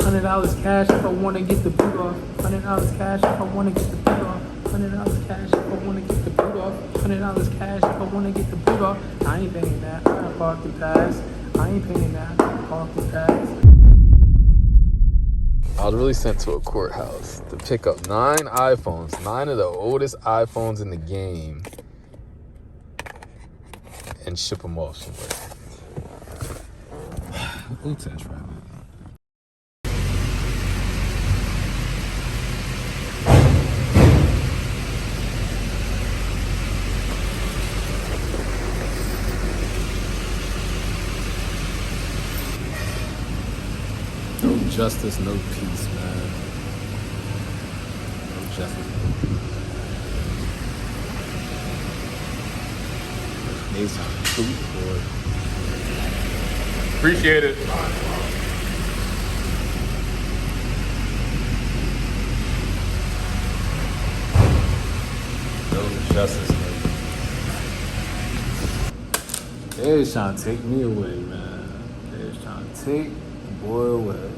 $100 cash if I wanna get the boot off. $100 cash if I wanna get the boot off. $100 cash if I wanna get the boot off. $100 cash if I wanna get the boot off. I ain't paying that. I parked the pass. I ain't paying that. I parked the pass. I was really sent to a courthouse to pick up 9 iPhones, 9 of the oldest iPhones in the game, and ship them off somewhere. Ooh, Taskrabbit. No justice, no peace, man. No justice, no peace. Needs some food, boy. Appreciate it. No justice, no peace. They're trying to take me away, man. They're trying to take the boy away.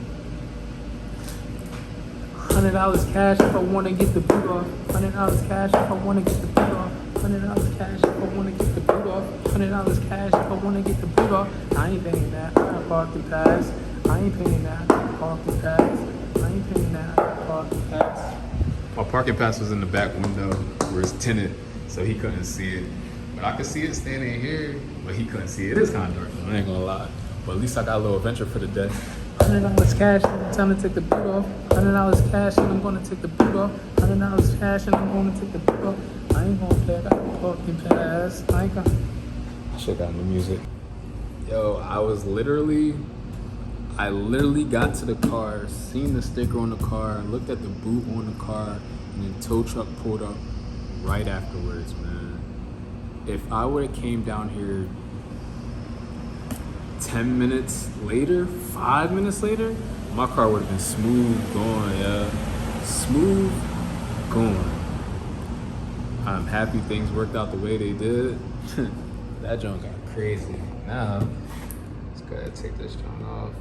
$100 cash if I wanna get the boot off. $100 cash if I wanna get the boot off. $100 cash if I wanna get the boot off. $100 cash if I wanna get the boot off. I ain't paying that. I parked the pass. I ain't paying that. I parked the pass. I ain't paying that. I parked the pass. My parking pass was in the back window where it's tinted, so he couldn't see it. But I could see it standing here, but he couldn't see it. It is kind of dark, though, I ain't gonna lie. But at least I got a little adventure for the day. $100 cash and I'm time to take the boot off. $100 cash and I'm gonna take the boot off. $100 cash and I'm gonna take the boot off. I ain't gonna pay that fucking pass. I ain't gonna. I should got new music. Yo, I literally got to the car, seen the sticker on the car, looked at the boot on the car, and then tow truck pulled up right afterwards, man. If I would have came down here 10 minutes later, 5 minutes later, my car would have been smooth going, yeah. Smooth going. I'm happy things worked out the way they did. That junk got crazy. Now, let's go ahead and take this junk off.